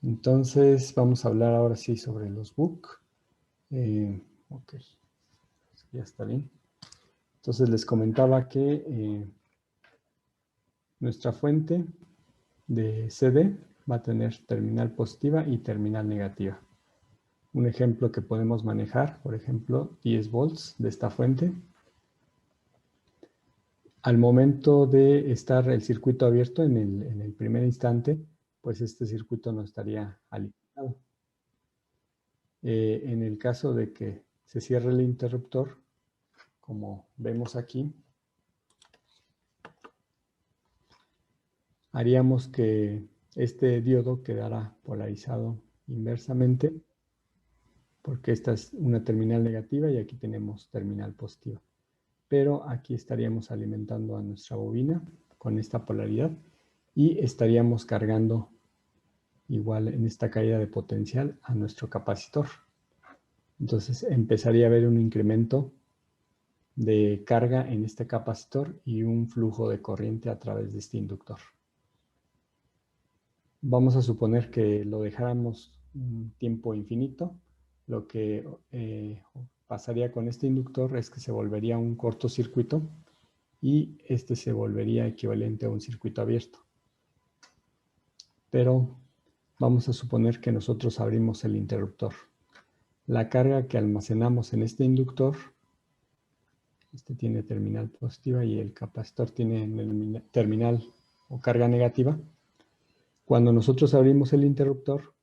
Entonces, vamos a hablar ahora sí sobre los book. Ok, ya está bien. Entonces, les comentaba que nuestra fuente de CD va a tener terminal positiva y terminal negativa. Un ejemplo que podemos manejar, por ejemplo, 10 volts de esta fuente. Al momento de estar el circuito abierto en el primer instante, pues este circuito no estaría alimentado. En el caso de que se cierre el interruptor, como vemos aquí, haríamos que este diodo quedara polarizado inversamente, porque esta es una terminal negativa y aquí tenemos terminal positiva. Pero aquí estaríamos alimentando a nuestra bobina con esta polaridad y estaríamos cargando igual en esta caída de potencial a nuestro capacitor. Entonces empezaría a haber un incremento de carga en este capacitor y un flujo de corriente a través de este inductor. Vamos a suponer que lo dejáramos un tiempo infinito. Lo que pasaría con este inductor es que se volvería un cortocircuito y este se volvería equivalente a un circuito abierto. Pero vamos a suponer que nosotros abrimos el interruptor. La carga que almacenamos en este inductor, este tiene terminal positiva y el capacitor tiene terminal o carga negativa. Cuando nosotros abrimos el interruptor,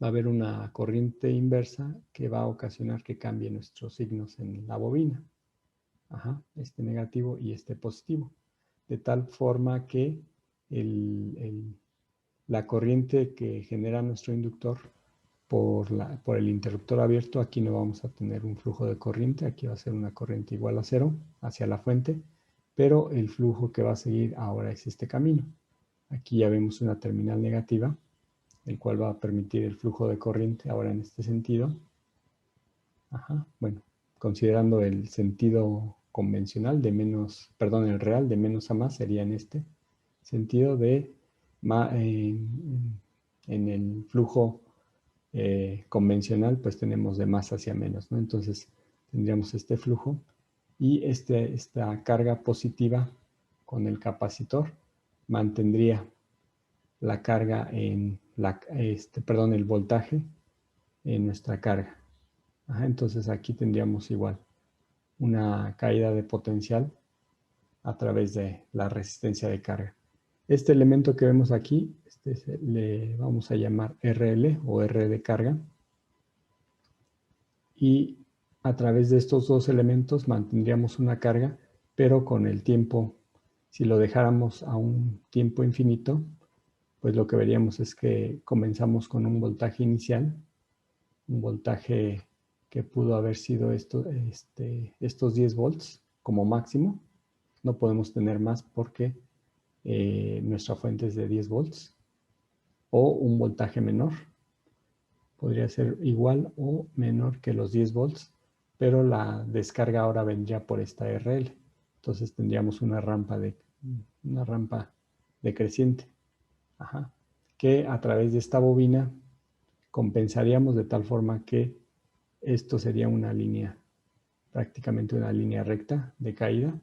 va a haber una corriente inversa que va a ocasionar que cambie nuestros signos en la bobina. Este negativo y este positivo. De tal forma que la corriente que genera nuestro inductor por el interruptor abierto, aquí no vamos a tener un flujo de corriente, aquí va a ser una corriente igual a cero hacia la fuente, pero el flujo que va a seguir ahora es este camino. Aquí ya vemos una terminal negativa, el cual va a permitir el flujo de corriente ahora en este sentido. Bueno, considerando el sentido convencional de menos, perdón, el real de menos a más sería en este sentido de en el flujo convencional, pues tenemos de más hacia menos, ¿no? Entonces tendríamos este flujo y esta carga positiva con el capacitor mantendría la carga en el voltaje en nuestra carga. Entonces aquí tendríamos igual una caída de potencial a través de la resistencia de carga. Este elemento que vemos aquí, le vamos a llamar RL o R de carga. Y a través de estos dos elementos mantendríamos una carga, pero con el tiempo, si lo dejáramos a un tiempo infinito, pues lo que veríamos es que comenzamos con un voltaje inicial, un voltaje que pudo haber sido estos 10 volts como máximo. No podemos tener más porque nuestra fuente es de 10 volts. O un voltaje menor. Podría ser igual o menor que los 10 volts, pero la descarga ahora vendría por esta RL. Entonces tendríamos una rampa decreciente. Que a través de esta bobina compensaríamos de tal forma que esto sería una línea, prácticamente una línea recta de caída,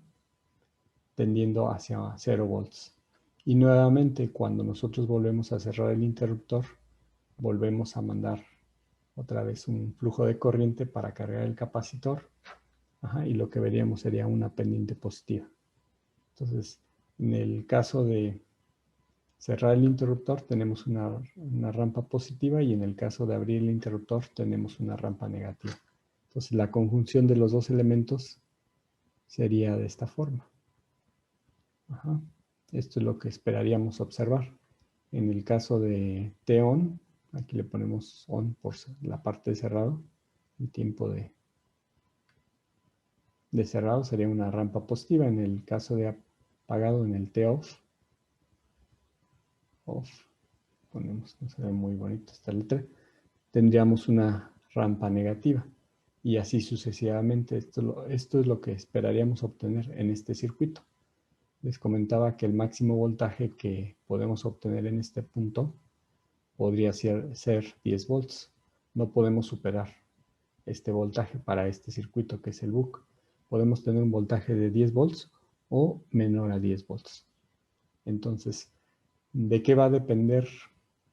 tendiendo hacia 0 volts. Y nuevamente, cuando nosotros volvemos a cerrar el interruptor, volvemos a mandar otra vez un flujo de corriente para cargar el capacitor. Y lo que veríamos sería una pendiente positiva. Entonces, en el caso de cerrar el interruptor tenemos una rampa positiva y en el caso de abrir el interruptor tenemos una rampa negativa. Entonces la conjunción de los dos elementos sería de esta forma. Esto es lo que esperaríamos observar. En el caso de T-on, aquí le ponemos on por la parte de cerrado, el tiempo de cerrado sería una rampa positiva. En el caso de apagado, en el T-off, ponemos, no se ve muy bonito esta letra, tendríamos una rampa negativa. Y así sucesivamente. Esto es lo que esperaríamos obtener en este circuito. Les comentaba que el máximo voltaje que podemos obtener en este punto podría ser 10 volts. No podemos superar este voltaje para este circuito que es el buck. Podemos tener un voltaje de 10 volts o menor a 10 volts. Entonces, ¿de qué va a depender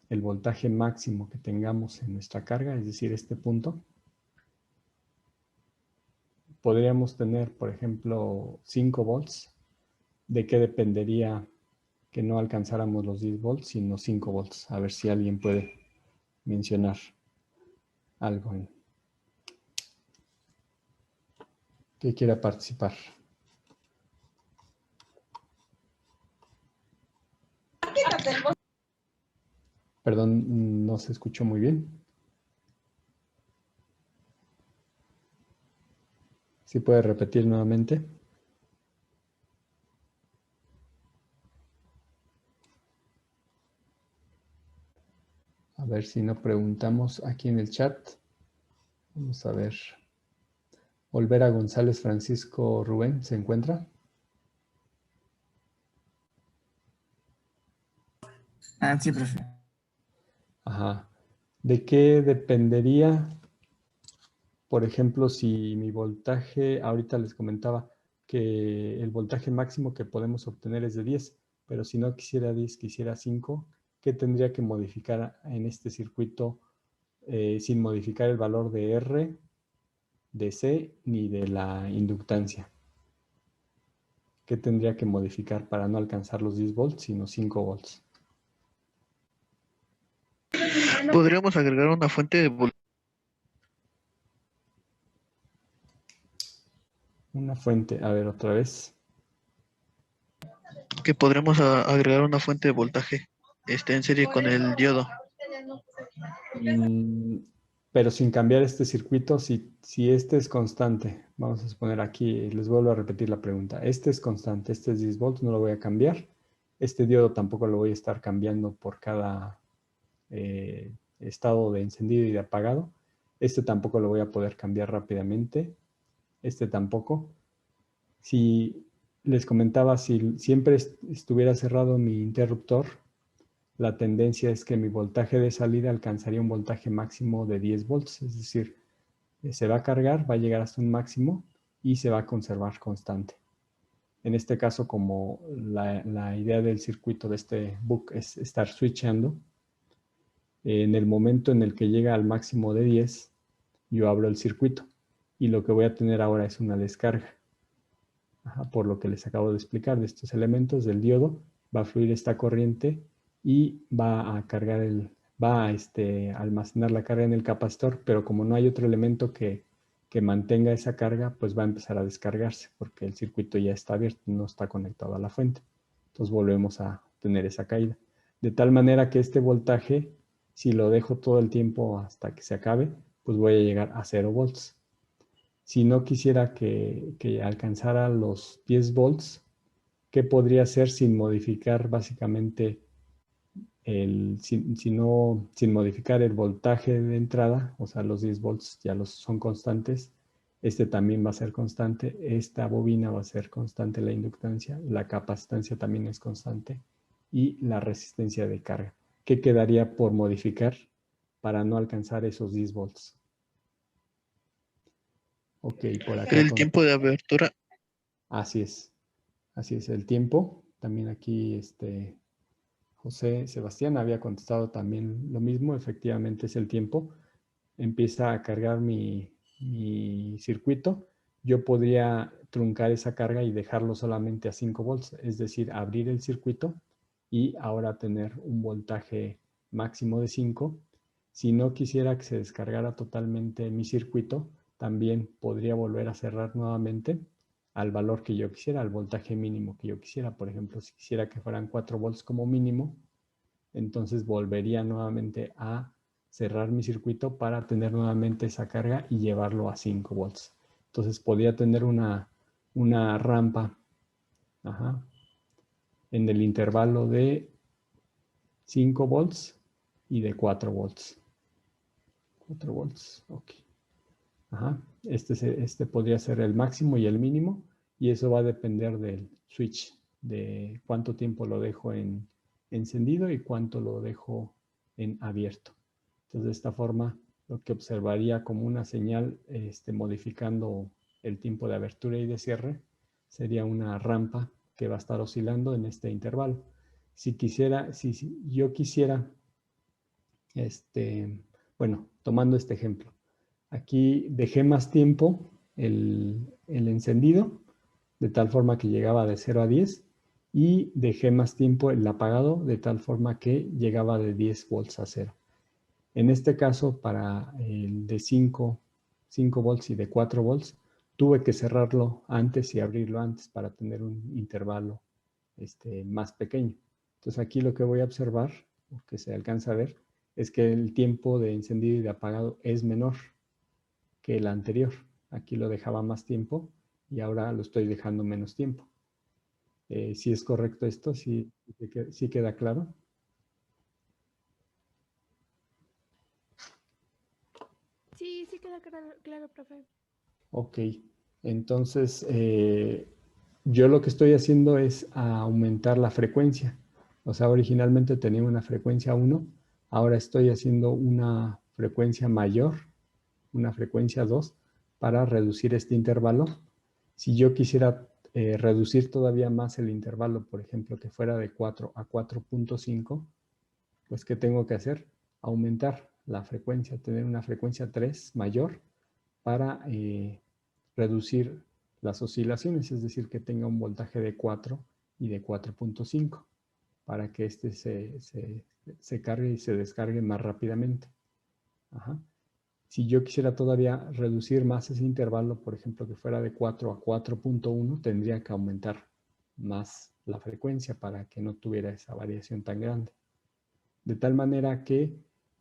el voltaje máximo que tengamos en nuestra carga? Es decir, este punto. Podríamos tener, por ejemplo, 5 volts. ¿De qué dependería que no alcanzáramos los 10 volts, sino 5 volts? A ver si alguien puede mencionar algo que quiera participar. Perdón, no se escuchó muy bien. ¿Sí puede repetir nuevamente? A ver si no preguntamos aquí en el chat. Vamos a ver. Olvera González Francisco Rubén, ¿se encuentra? Sí, profe. Ajá. ¿De qué dependería, por ejemplo, si mi voltaje, ahorita les comentaba que el voltaje máximo que podemos obtener es de 10, pero si no quisiera 10, quisiera 5, ¿qué tendría que modificar en este circuito sin modificar el valor de R, de C ni de la inductancia? ¿Qué tendría que modificar para no alcanzar los 10 volts, sino 5 volts? Podríamos agregar una fuente de voltaje. Una fuente, a ver otra vez. Que podremos agregar una fuente de voltaje en serie con el diodo. Pero sin cambiar este circuito, si este es constante, vamos a suponer aquí, les vuelvo a repetir la pregunta. Este es constante, este es 10 volts, no lo voy a cambiar. Este diodo tampoco lo voy a estar cambiando por cada estado de encendido y de apagado. Este tampoco lo voy a poder cambiar rápidamente. Este tampoco. Si les comentaba, si siempre estuviera cerrado mi interruptor, la tendencia es que mi voltaje de salida alcanzaría un voltaje máximo de 10 volts, es decir, se va a cargar, va a llegar hasta un máximo y se va a conservar constante. En este caso, como la idea del circuito de este buck es estar switchando, en el momento en el que llega al máximo de 10, yo abro el circuito y lo que voy a tener ahora es una descarga. Por lo que les acabo de explicar de estos elementos del diodo, va a fluir esta corriente y va a cargar va a almacenar la carga en el capacitor, pero como no hay otro elemento que mantenga esa carga, pues va a empezar a descargarse porque el circuito ya está abierto, no está conectado a la fuente. Entonces volvemos a tener esa caída. De tal manera que este voltaje, si lo dejo todo el tiempo hasta que se acabe, pues voy a llegar a 0 volts. Si no quisiera que alcanzara los 10 volts, ¿qué podría hacer sin modificar básicamente sin modificar el voltaje de entrada? O sea, los 10 volts ya son constantes. Este también va a ser constante. Esta bobina va a ser constante la inductancia. La capacitancia también es constante. Y la resistencia de carga. ¿Qué quedaría por modificar para no alcanzar esos 10 volts? Ok, por acá. El tiempo de abertura. Así es. Así es, el tiempo. También aquí José Sebastián había contestado también lo mismo. Efectivamente es el tiempo. Empieza a cargar mi circuito. Yo podría truncar esa carga y dejarlo solamente a 5 volts, es decir, abrir el circuito y ahora tener un voltaje máximo de 5. Si no quisiera que se descargara totalmente mi circuito, también podría volver a cerrar nuevamente al valor que yo quisiera, al voltaje mínimo que yo quisiera. Por ejemplo, si quisiera que fueran 4 volts como mínimo, entonces volvería nuevamente a cerrar mi circuito para tener nuevamente esa carga y llevarlo a 5 volts. Entonces podría tener una rampa en el intervalo de 5 volts y de 4 volts. 4 volts, ok. Este podría ser el máximo y el mínimo, y eso va a depender del switch, de cuánto tiempo lo dejo encendido y cuánto lo dejo en abierto. Entonces, de esta forma, lo que observaría como una señal modificando el tiempo de abertura y de cierre sería una rampa que va a estar oscilando en este intervalo. Si yo quisiera, bueno, tomando este ejemplo, aquí dejé más tiempo el encendido, de tal forma que llegaba de 0 a 10, y dejé más tiempo el apagado, de tal forma que llegaba de 10 volts a 0. En este caso, para el de 5 volts y de 4 volts, tuve que cerrarlo antes y abrirlo antes para tener un intervalo más pequeño. Entonces aquí lo que voy a observar, o que se alcanza a ver, es que el tiempo de encendido y de apagado es menor que el anterior. Aquí lo dejaba más tiempo y ahora lo estoy dejando menos tiempo. Si es correcto esto, sí queda claro. Sí, sí queda claro, profe. Ok, entonces yo lo que estoy haciendo es aumentar la frecuencia. O sea, originalmente tenía una frecuencia 1, ahora estoy haciendo una frecuencia mayor, una frecuencia 2, para reducir este intervalo. Si yo quisiera reducir todavía más el intervalo, por ejemplo, que fuera de 4 a 4.5, pues ¿qué tengo que hacer? Aumentar la frecuencia, tener una frecuencia 3 mayor para reducir las oscilaciones, es decir, que tenga un voltaje de 4 y de 4.5 para que se cargue y se descargue más rápidamente. Ajá. Si yo quisiera todavía reducir más ese intervalo, por ejemplo, que fuera de 4 a 4.1, tendría que aumentar más la frecuencia para que no tuviera esa variación tan grande. De tal manera que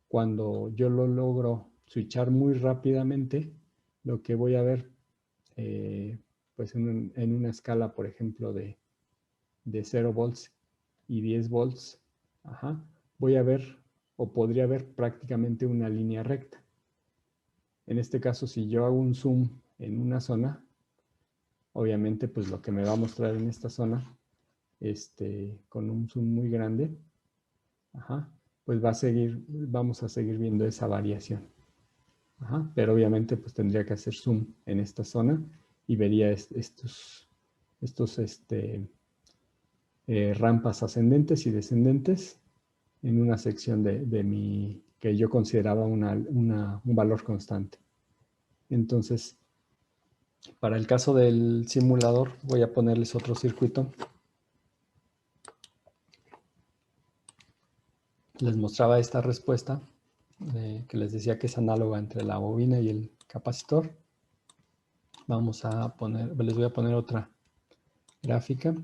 cuando yo lo logro switchar muy rápidamente, lo que voy a ver, pues en una escala, por ejemplo, de 0 volts y 10 volts, voy a ver o podría ver prácticamente una línea recta. En este caso, si yo hago un zoom en una zona, obviamente pues lo que me va a mostrar en esta zona, con un zoom muy grande, pues vamos a seguir viendo esa variación. Pero obviamente pues tendría que hacer zoom en esta zona y vería estos rampas ascendentes y descendentes en una sección que yo consideraba un valor constante. Entonces, para el caso del simulador, voy a ponerles otro circuito. Les mostraba esta respuesta que les decía que es análoga entre la bobina y el capacitor. Les voy a poner otra gráfica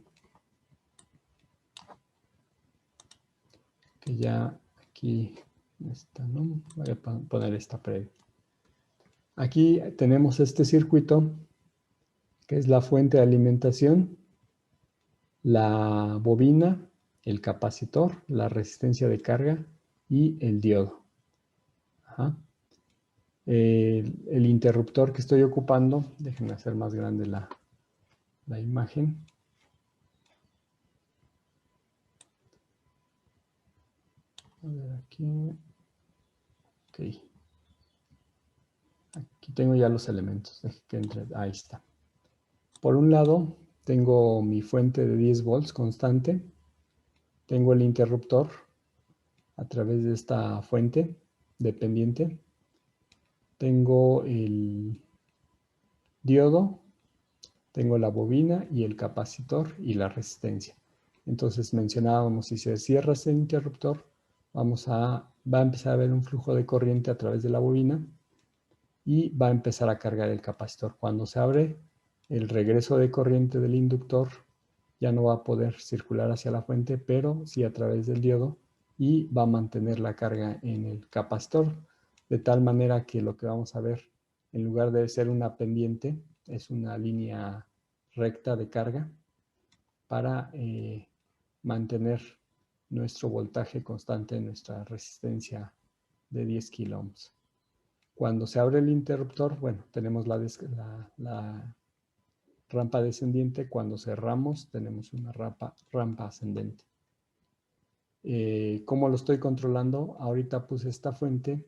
que ya aquí está, ¿no? Voy a poner esta previa. Aquí tenemos este circuito que es la fuente de alimentación, la bobina, el capacitor, la resistencia de carga y el diodo. El interruptor que estoy ocupando, déjenme hacer más grande la imagen. A ver aquí. Ok. Aquí tengo ya los elementos. Ahí está. Por un lado, tengo mi fuente de 10 volts constante. Tengo el interruptor a través de esta fuente dependiente. Tengo el diodo, tengo la bobina y el capacitor y la resistencia. Entonces mencionábamos, si se cierra ese interruptor, va a empezar a haber un flujo de corriente a través de la bobina y va a empezar a cargar el capacitor. Cuando se abre el regreso de corriente del inductor, ya no va a poder circular hacia la fuente, pero sí a través del diodo, y va a mantener la carga en el capacitor, de tal manera que lo que vamos a ver, en lugar de ser una pendiente, es una línea recta de carga para mantener nuestro voltaje constante, nuestra resistencia de 10 kilo ohms. Cuando se abre el interruptor, bueno, tenemos la rampa descendiente. Cuando cerramos, tenemos una rampa ascendente. ¿Cómo lo estoy controlando? Ahorita puse esta fuente,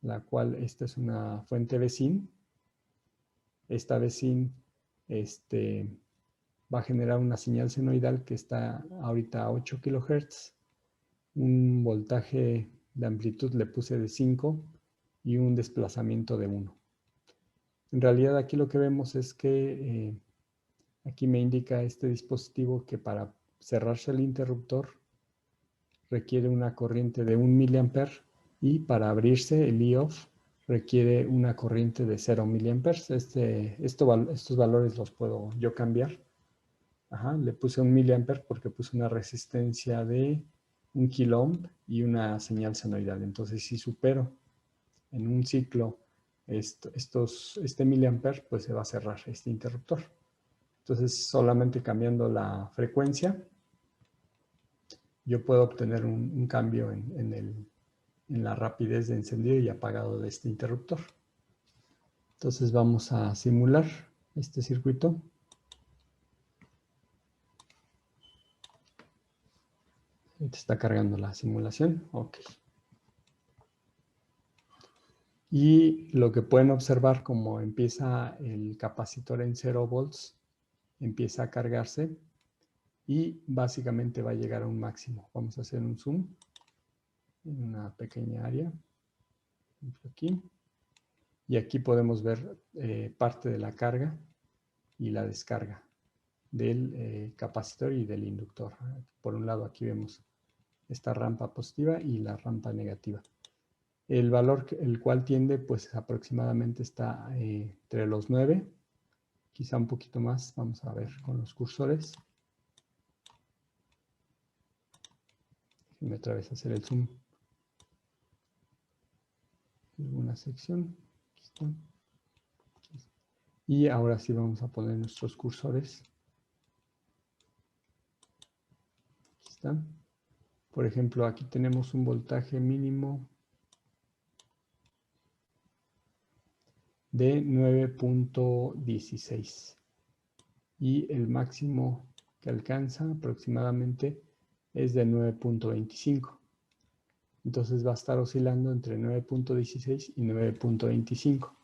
la cual esta es una fuente vecin. Esta vecin va a generar una señal senoidal que está ahorita a 8 kHz. Un voltaje de amplitud le puse de 5 y un desplazamiento de 1. En realidad aquí lo que vemos es que aquí me indica este dispositivo que para cerrarse el interruptor requiere una corriente de 1 mA y para abrirse el I-OFF requiere una corriente de 0 mA. Estos valores los puedo yo cambiar. Le puse 1 mA porque puse una resistencia de 1 kΩ y una señal senoidal. Entonces, si supero en un ciclo este miliamper, pues se va a cerrar este interruptor. Entonces, solamente cambiando la frecuencia, yo puedo obtener un cambio en la rapidez de encendido y apagado de este interruptor. Entonces, vamos a simular este circuito. Está cargando la simulación. Ok. Y lo que pueden observar, como empieza el capacitor en 0 volts, empieza a cargarse y básicamente va a llegar a un máximo. Vamos a hacer un zoom en una pequeña área. Aquí. Y aquí podemos ver parte de la carga y la descarga del capacitor y del inductor. Por un lado aquí vemos esta rampa positiva y la rampa negativa. El valor el cual tiende pues aproximadamente está entre los 9, quizá un poquito más, vamos a ver con los cursores. Déjenme otra vez hacer el zoom. Alguna sección. Aquí está. Y ahora sí vamos a poner nuestros cursores. Aquí están. Por ejemplo, aquí tenemos un voltaje mínimo de 9.16 y el máximo que alcanza aproximadamente es de 9.25. Entonces va a estar oscilando entre 9.16 y 9.25,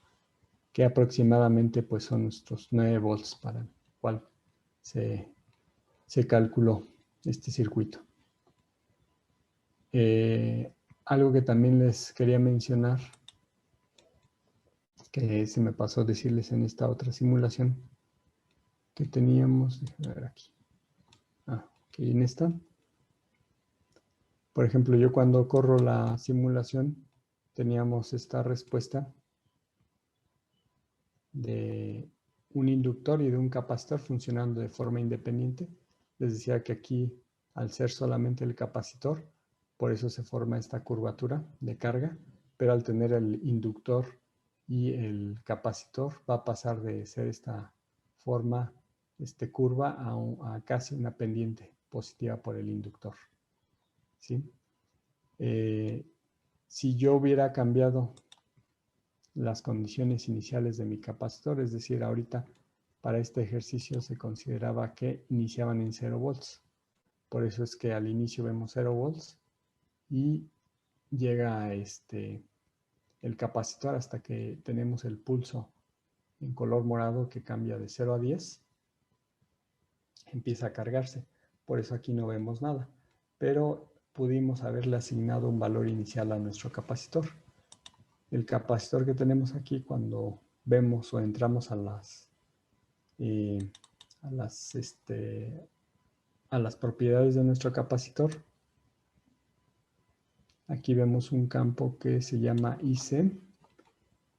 que aproximadamente pues son nuestros 9 volts para el cual se calculó este circuito. Algo que también les quería mencionar, que se me pasó decirles en esta otra simulación que teníamos, déjenme ver aquí. Ok, en esta. Por ejemplo, yo cuando corro la simulación teníamos esta respuesta de un inductor y de un capacitor funcionando de forma independiente. Les decía que aquí, al ser solamente el capacitor, por eso se forma esta curvatura de carga, pero al tener el inductor y el capacitor va a pasar de ser esta forma, curva a casi una pendiente positiva por el inductor. ¿Sí? Si yo hubiera cambiado las condiciones iniciales de mi capacitor, es decir, ahorita para este ejercicio se consideraba que iniciaban en 0 volts. Por eso es que al inicio vemos 0 volts y llega el capacitor hasta que tenemos el pulso en color morado que cambia de 0 a 10. Empieza a cargarse. Por eso aquí no vemos nada. Pero pudimos haberle asignado un valor inicial a nuestro capacitor. El capacitor que tenemos aquí, cuando vemos o entramos a las propiedades de nuestro capacitor, aquí vemos un campo que se llama IC,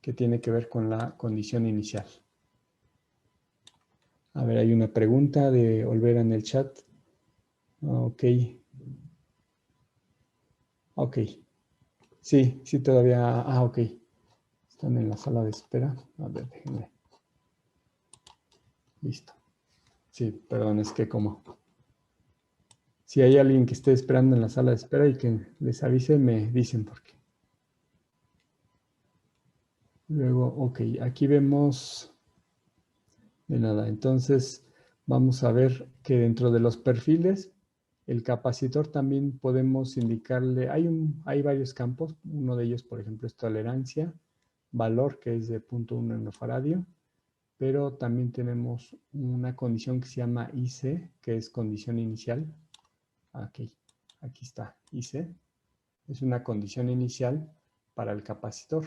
que tiene que ver con la condición inicial. A ver, hay una pregunta de Olvera en el chat. Ok. Ok. Sí, todavía. Ok. Están en la sala de espera. A ver, déjenme. Listo. Sí, perdón, es que como... Si hay alguien que esté esperando en la sala de espera y que les avise, me dicen por qué. Luego, ok, aquí vemos... De nada, entonces vamos a ver que dentro de los perfiles El capacitor también podemos indicarle, hay varios campos, uno de ellos por ejemplo es tolerancia, valor que es de 0.1 nanofaradio, pero también tenemos una condición que se llama IC, que es condición inicial. Aquí está, IC. Es una condición inicial para el capacitor.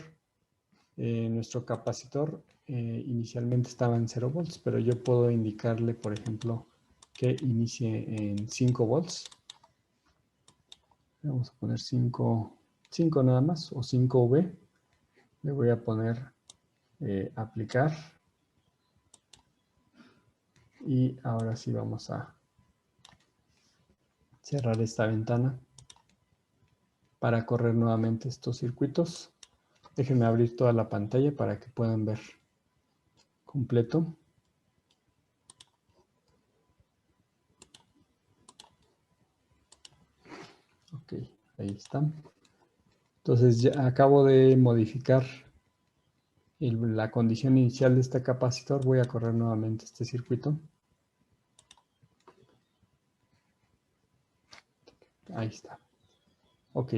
Nuestro capacitor inicialmente estaba en 0 volts, pero yo puedo indicarle, por ejemplo, que inicie en 5 volts. Vamos a poner 5 nada más, o 5V. Le voy a poner aplicar. Y ahora sí vamos a cerrar esta ventana para correr nuevamente estos circuitos. Déjenme abrir toda la pantalla para que puedan ver completo. Ok, ahí está. Entonces ya acabo de modificar la condición inicial de este capacitor. Voy a correr nuevamente este circuito. Ahí está. Ok,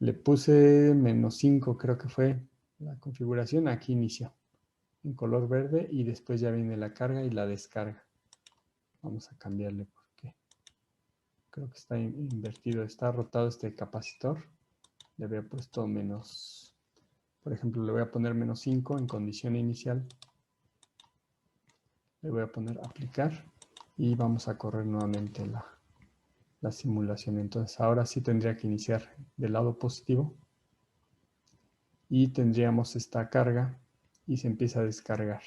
le puse -5, creo que fue la configuración. Aquí inició en color verde y después ya viene la carga y la descarga. Vamos a cambiarle porque creo que está invertido, está rotado este capacitor. Le había puesto menos, por ejemplo, le voy a poner -5 en condición inicial. Le voy a poner aplicar y vamos a correr nuevamente la simulación. Entonces ahora sí tendría que iniciar del lado positivo y tendríamos esta carga y se empieza a descargar.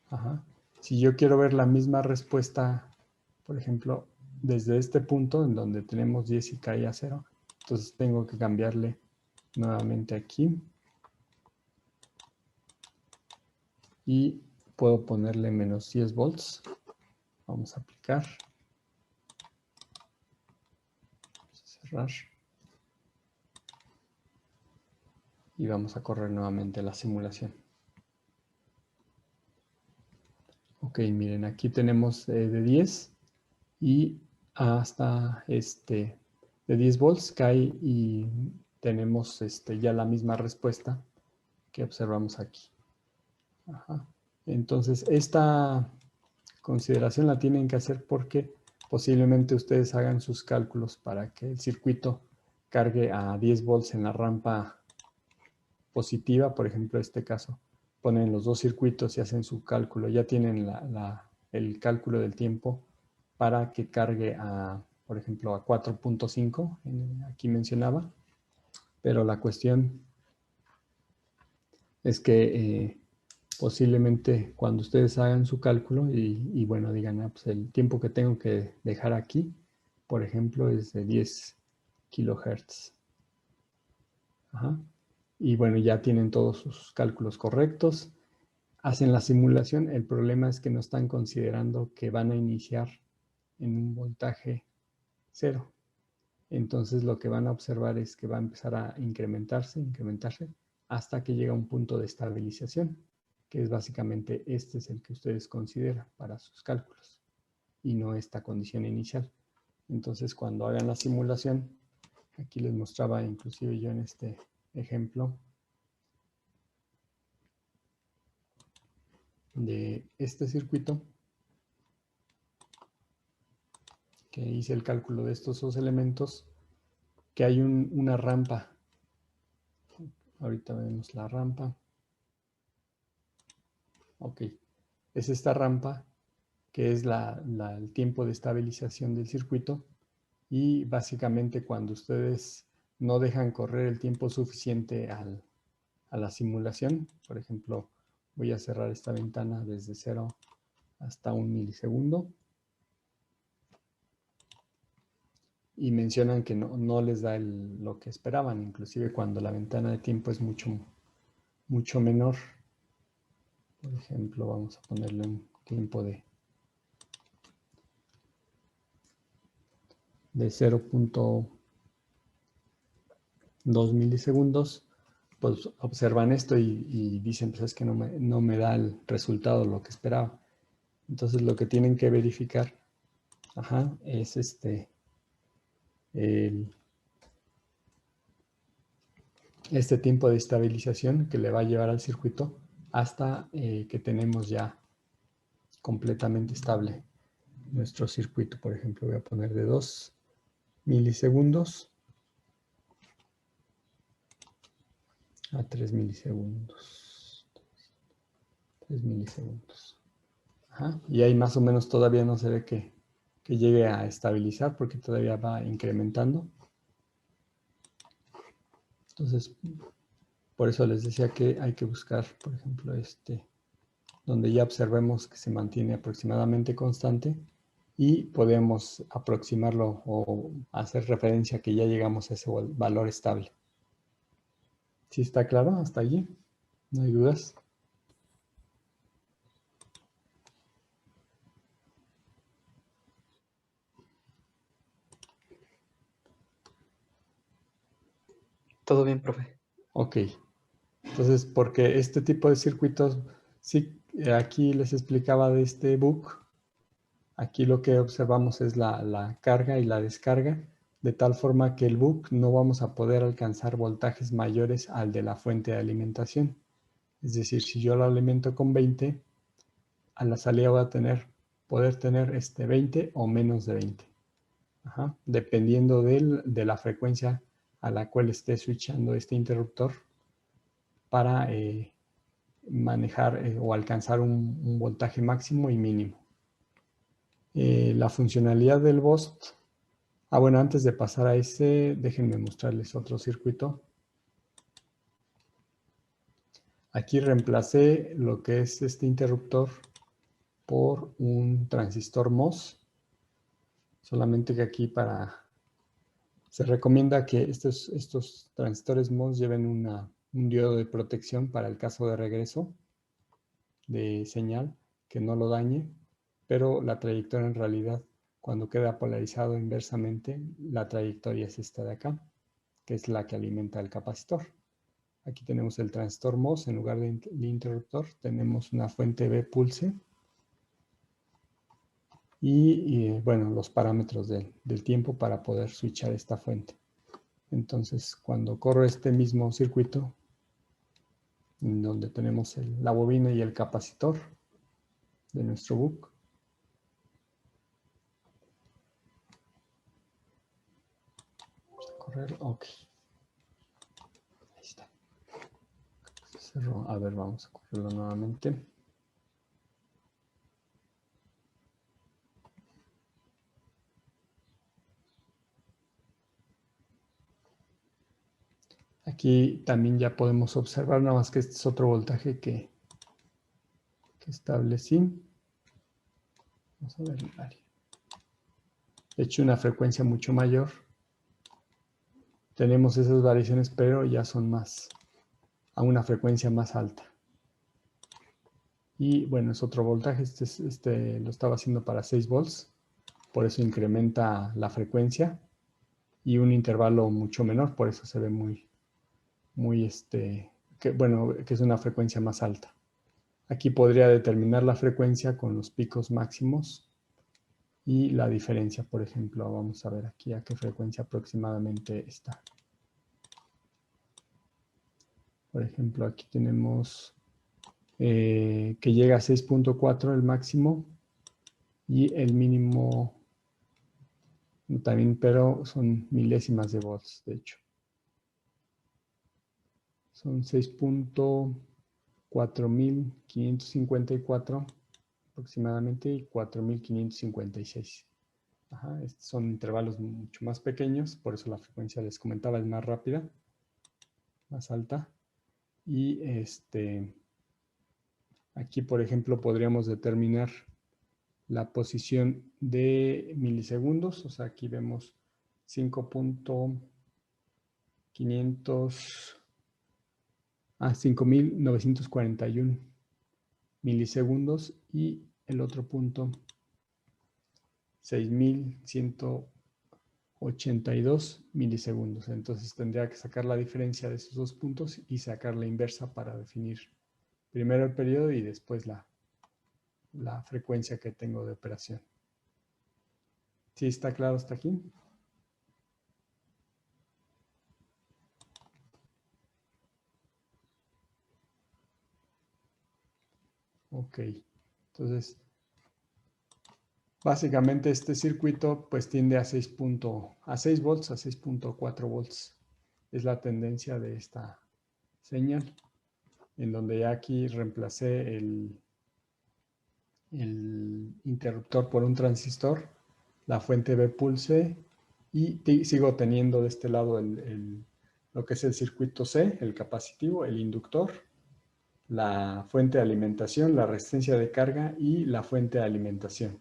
Ajá. Si yo quiero ver la misma respuesta, por ejemplo, desde este punto en donde tenemos 10 y cae a 0, entonces tengo que cambiarle nuevamente aquí y puedo ponerle -10 volts. Vamos a aplicar. Cerrar. Y vamos a correr nuevamente la simulación. Ok, miren, aquí tenemos de 10 y hasta de 10 volts cae y tenemos ya la misma respuesta que observamos aquí. Ajá. Entonces, esta consideración la tienen que hacer porque posiblemente ustedes hagan sus cálculos para que el circuito cargue a 10 volts en la rampa positiva. Por ejemplo, en este caso, ponen los dos circuitos y hacen su cálculo. Ya tienen el cálculo del tiempo para que cargue por ejemplo, a 4.5, aquí mencionaba. Pero la cuestión es que posiblemente cuando ustedes hagan su cálculo y bueno, digan, pues el tiempo que tengo que dejar aquí, por ejemplo, es de 10 kilohertz. Ajá. Y bueno, ya tienen todos sus cálculos correctos. Hacen la simulación. El problema es que no están considerando que van a iniciar en un voltaje 0. Entonces lo que van a observar es que va a empezar a incrementarse hasta que llega a un punto de estabilización, que es básicamente este es el que ustedes consideran para sus cálculos y no esta condición inicial. Entonces cuando hagan la simulación, aquí les mostraba inclusive yo en este ejemplo de este circuito, que hice el cálculo de estos dos elementos, que hay una rampa. Ahorita vemos la rampa. Ok, es esta rampa que es el tiempo de estabilización del circuito y básicamente cuando ustedes no dejan correr el tiempo suficiente a la simulación, por ejemplo, voy a cerrar esta ventana desde 0 hasta 1 milisegundo y mencionan que no les da lo que esperaban, inclusive cuando la ventana de tiempo es mucho menor. Por ejemplo, vamos a ponerle un tiempo de 0.2 milisegundos, pues observan esto y dicen, pues es que no me da el resultado lo que esperaba. Entonces lo que tienen que verificar es este tiempo de estabilización que le va a llevar al circuito hasta que tenemos ya completamente estable nuestro circuito. Por ejemplo, voy a poner de 2 milisegundos a 3 milisegundos. 3 milisegundos. Ajá. Y ahí más o menos todavía no se ve que llegue a estabilizar porque todavía va incrementando. Entonces, por eso les decía que hay que buscar, por ejemplo, donde ya observemos que se mantiene aproximadamente constante y podemos aproximarlo o hacer referencia a que ya llegamos a ese valor estable. ¿Sí está claro hasta allí? ¿No hay dudas? Todo bien, profe. Ok. Entonces, porque este tipo de circuitos, sí, aquí les explicaba de este book. Aquí lo que observamos es la carga y la descarga, de tal forma que el book no vamos a poder alcanzar voltajes mayores al de la fuente de alimentación. Es decir, si yo lo alimento con 20, a la salida voy a poder tener 20 o menos de 20. Ajá. Dependiendo de la frecuencia a la cual esté switchando este interruptor para manejar o alcanzar un voltaje máximo y mínimo. La funcionalidad del BOST. Bueno, antes de pasar a ese, déjenme mostrarles otro circuito. Aquí reemplacé lo que es este interruptor por un transistor MOS. Solamente que aquí se recomienda que estos transistores MOS lleven un diodo de protección para el caso de regreso de señal, que no lo dañe, pero la trayectoria en realidad, cuando queda polarizado inversamente, la trayectoria es esta de acá, que es la que alimenta el capacitor. Aquí tenemos el transistor MOS, en lugar de interruptor, tenemos una fuente B pulse, y bueno, los parámetros del tiempo para poder switchar esta fuente. Entonces, cuando corro este mismo circuito, donde tenemos la bobina y el capacitor de nuestro book, vamos a correr, ok. Ahí está. Cerró. A ver, vamos a correrlo nuevamente. Aquí también ya podemos observar, nada más que este es otro voltaje que establecí. Vamos a ver el área. De hecho, una frecuencia mucho mayor. Tenemos esas variaciones, pero ya son a una frecuencia más alta. Y bueno, es otro voltaje. Este lo estaba haciendo para 6 volts. Por eso incrementa la frecuencia. Y un intervalo mucho menor, por eso se ve muy que es una frecuencia más alta. Aquí podría determinar la frecuencia con los picos máximos y la diferencia, por ejemplo, vamos a ver aquí a qué frecuencia aproximadamente está. Por ejemplo, aquí tenemos que llega a 6.4 el máximo y el mínimo también, pero son milésimas de volts, de hecho. Son 6.4554 aproximadamente y 4.556. Estos son intervalos mucho más pequeños, por eso la frecuencia les comentaba es más rápida, más alta. Y aquí, por ejemplo, podríamos determinar la posición de milisegundos. O sea, aquí vemos 5.941 milisegundos y el otro punto 6.182 milisegundos. Entonces tendría que sacar la diferencia de esos dos puntos y sacar la inversa para definir primero el periodo y después la frecuencia que tengo de operación. ¿Sí está claro hasta aquí? Ok. Entonces, básicamente este circuito pues tiende a 6 volts, a 6.4 volts. Es la tendencia de esta señal, en donde ya aquí reemplacé el interruptor por un transistor, la fuente B pulse, y sigo teniendo de este lado lo que es el circuito C, el capacitivo, el inductor, la fuente de alimentación, la resistencia de carga y la fuente de alimentación.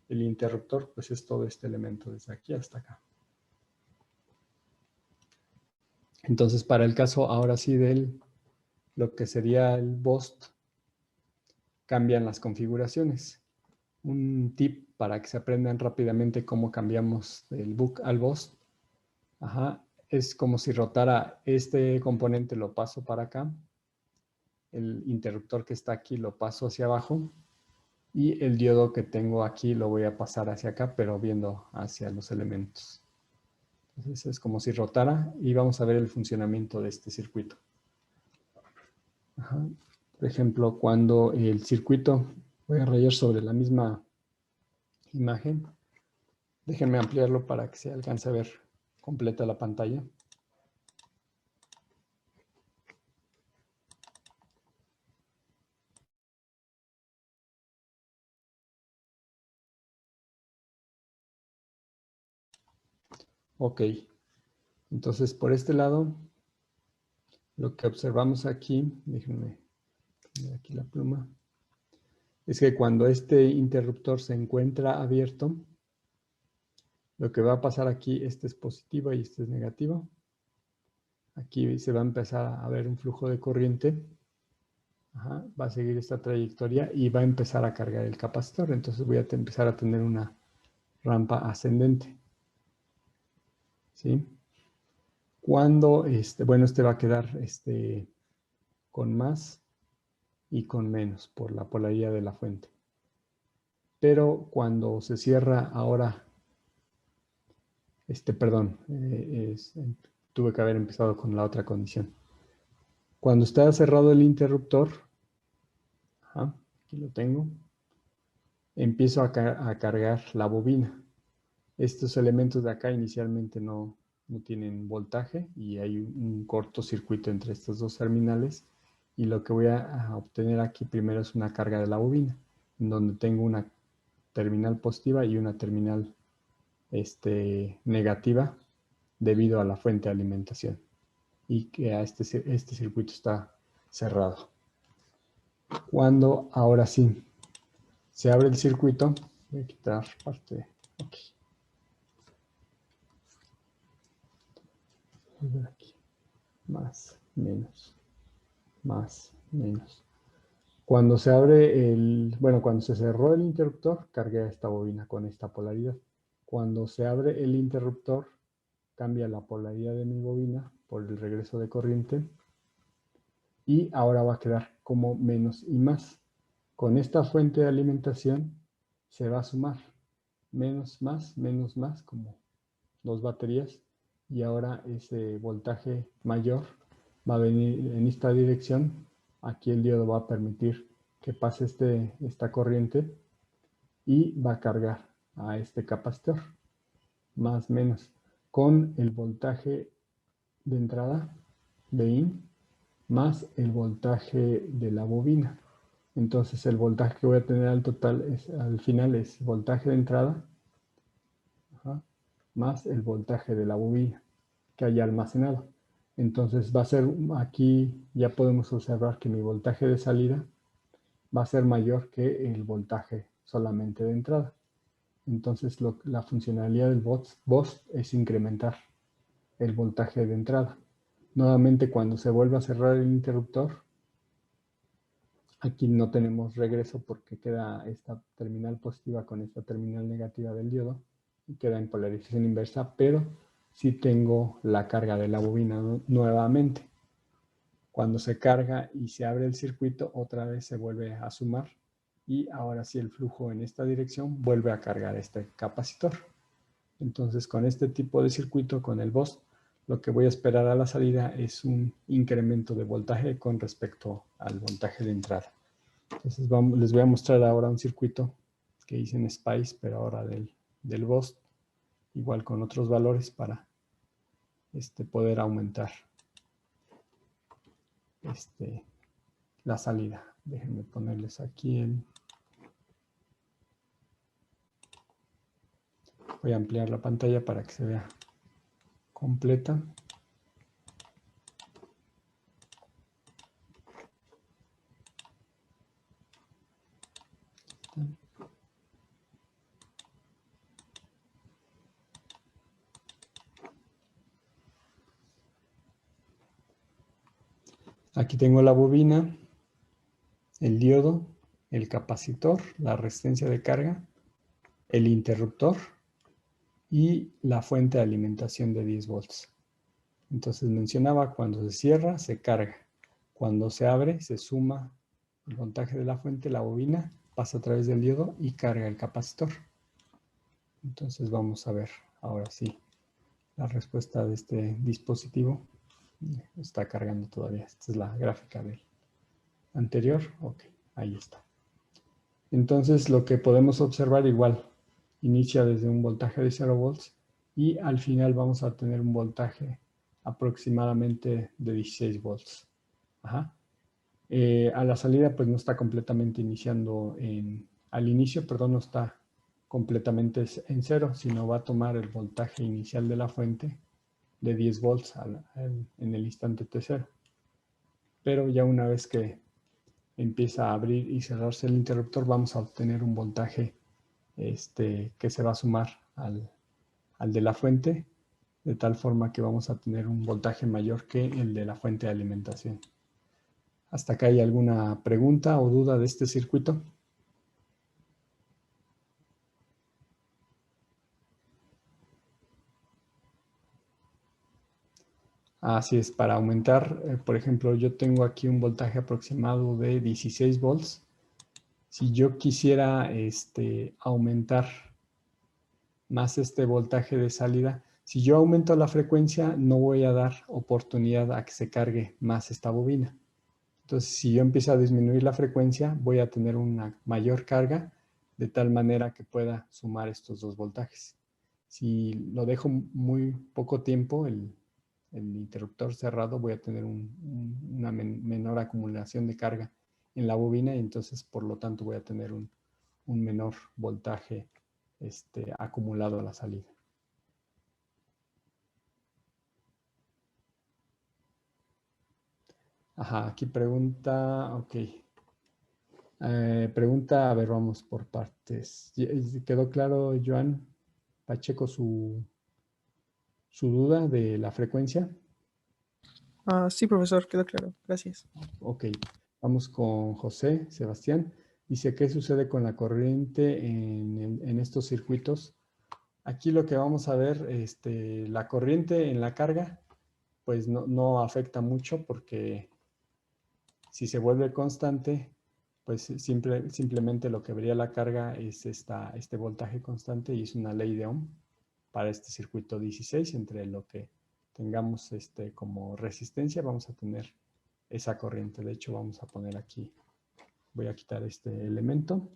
El interruptor pues es todo este elemento desde aquí hasta acá. Entonces para el caso ahora sí lo que sería el BOST, cambian las configuraciones. Un tip para que se aprendan rápidamente cómo cambiamos del BOOC al BOST. Es como si rotara este componente, lo paso para acá. El interruptor que está aquí lo paso hacia abajo. Y el diodo que tengo aquí lo voy a pasar hacia acá, pero viendo hacia los elementos. Entonces es como si rotara y vamos a ver el funcionamiento de este circuito. Por ejemplo, cuando el circuito, voy a rayar sobre la misma imagen. Déjenme ampliarlo para que se alcance a ver completa la pantalla. Ok, entonces por este lado, lo que observamos aquí, déjenme poner aquí la pluma, es que cuando este interruptor se encuentra abierto, lo que va a pasar aquí, este es positivo y este es negativo. Aquí se va a empezar a ver un flujo de corriente. Va a seguir esta trayectoria y va a empezar a cargar el capacitor. Entonces voy a empezar a tener una rampa ascendente. ¿Sí? Cuando, bueno, este va a quedar con más y con menos por la polaridad de la fuente. Pero cuando se cierra ahora, perdón, tuve que haber empezado con la otra condición. Cuando está cerrado el interruptor, aquí lo tengo, empiezo a cargar la bobina. Estos elementos de acá inicialmente no tienen voltaje y hay un cortocircuito entre estos dos terminales, y lo que voy a obtener aquí primero es una carga de la bobina, en donde tengo una terminal positiva y una terminal negativa debido a la fuente de alimentación, y que este circuito está cerrado. Cuando ahora sí se abre el circuito, voy a quitar parte de aquí. Aquí. Más, menos, más, menos. Cuando se abre cuando se cerró el interruptor, cargué esta bobina con esta polaridad. Cuando se abre el interruptor, cambia la polaridad de mi bobina por el regreso de corriente, y ahora va a quedar como menos y más. Con esta fuente de alimentación se va a sumar menos más, como dos baterías, y ahora ese voltaje mayor va a venir en esta dirección. Aquí el diodo va a permitir que pase esta corriente y va a cargar a este capacitor, más menos, con el voltaje de entrada de in más el voltaje de la bobina. Entonces el voltaje que voy a tener al final es voltaje de entrada más el voltaje de la bobina que haya almacenado. Entonces va a ser, aquí ya podemos observar que mi voltaje de salida va a ser mayor que el voltaje solamente de entrada. Entonces la funcionalidad del BOST es incrementar el voltaje de entrada. Nuevamente, cuando se vuelva a cerrar el interruptor, aquí no tenemos regreso porque queda esta terminal positiva con esta terminal negativa del diodo y queda en polarización inversa, pero sí tengo la carga de la bobina nuevamente. Cuando se carga y se abre el circuito, otra vez se vuelve a sumar, y ahora sí el flujo en esta dirección vuelve a cargar este capacitor. Entonces, con este tipo de circuito, con el BOST, lo que voy a esperar a la salida es un incremento de voltaje con respecto al voltaje de entrada. Entonces les voy a mostrar ahora un circuito que hice en Spice, pero ahora del BOST, igual con otros valores para poder aumentar la salida. Déjenme ponerles aquí voy a ampliar la pantalla para que se vea completa. Aquí tengo la bobina, el diodo, el capacitor, la resistencia de carga, el interruptor y la fuente de alimentación de 10 volts. Entonces mencionaba, cuando se cierra, se carga. Cuando se abre, se suma el voltaje de la fuente, la bobina, pasa a través del diodo y carga el capacitor. Entonces vamos a ver ahora sí la respuesta de este dispositivo. Está cargando todavía. Esta es la gráfica del anterior. Ok, ahí está. Entonces lo que podemos observar igual, inicia desde un voltaje de 0 volts y al final vamos a tener un voltaje aproximadamente de 16 volts. Ajá. A la salida pues no está completamente iniciando al inicio, perdón, no está completamente en cero, sino va a tomar el voltaje inicial de la fuente de 10 volts en el instante T0. Pero ya una vez que empieza a abrir y cerrarse el interruptor, vamos a obtener un voltaje que se va a sumar al de la fuente, de tal forma que vamos a tener un voltaje mayor que el de la fuente de alimentación. ¿Hasta acá hay alguna pregunta o duda de este circuito? Así es, para aumentar, por ejemplo, yo tengo aquí un voltaje aproximado de 16 volts. Si yo quisiera aumentar más este voltaje de salida, si yo aumento la frecuencia, no voy a dar oportunidad a que se cargue más esta bobina. Entonces, si yo empiezo a disminuir la frecuencia, voy a tener una mayor carga, de tal manera que pueda sumar estos dos voltajes. Si lo dejo muy poco tiempo, el interruptor cerrado, voy a tener una menor acumulación de carga en la bobina y entonces, por lo tanto, voy a tener un menor voltaje acumulado a la salida. Ajá, aquí pregunta, ok. Pregunta, a ver, vamos por partes. ¿Quedó claro, Joan Pacheco, su duda de la frecuencia? Sí, profesor, quedó claro. Gracias. Ok, vamos con José Sebastián. Dice, ¿qué sucede con la corriente en estos circuitos? Aquí lo que vamos a ver, la corriente en la carga, pues no afecta mucho porque si se vuelve constante, pues simplemente lo que vería la carga es este voltaje constante y es una ley de Ohm para este circuito 16. Entre lo que tengamos como resistencia vamos a tener esa corriente. De hecho, vamos a poner aquí, voy a quitar este elemento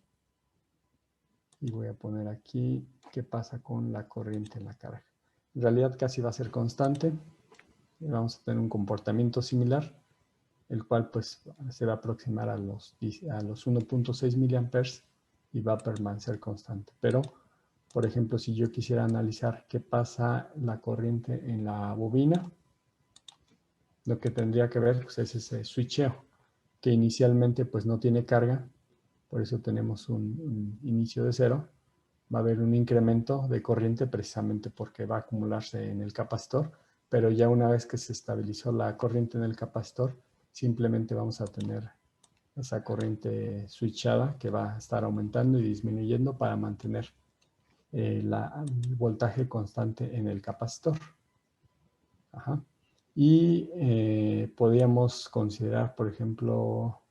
y voy a poner aquí qué pasa con la corriente en la carga. En realidad casi va a ser constante. Vamos a tener un comportamiento similar, el cual pues se va a aproximar a los 1.6 miliamperes y va a permanecer constante. Pero, por ejemplo, si yo quisiera analizar qué pasa la corriente en la bobina, lo que tendría que ver pues, es ese switcheo, que inicialmente pues no tiene carga, por eso tenemos un inicio de cero. Va a haber un incremento de corriente precisamente porque va a acumularse en el capacitor, pero ya una vez que se estabilizó la corriente en el capacitor, simplemente vamos a tener esa corriente switchada que va a estar aumentando y disminuyendo para mantener el voltaje constante en el capacitor. Ajá. Y podríamos considerar, por ejemplo,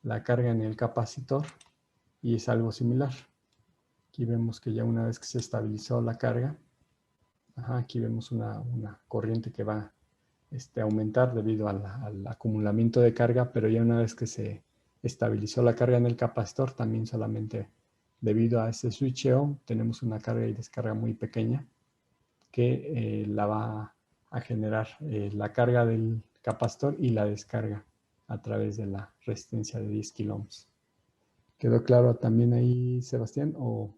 la carga en el capacitor y es algo similar. Aquí vemos que ya una vez que se estabilizó la carga, aquí vemos una corriente que va a aumentar debido al acumulamiento de carga, pero ya una vez que se estabilizó la carga en el capacitor, también solamente debido a ese switcheo tenemos una carga y descarga muy pequeña que la va a generar la carga del capacitor y la descarga a través de la resistencia de 10 kilo ohms. ¿Quedó claro también ahí, Sebastián? ¿O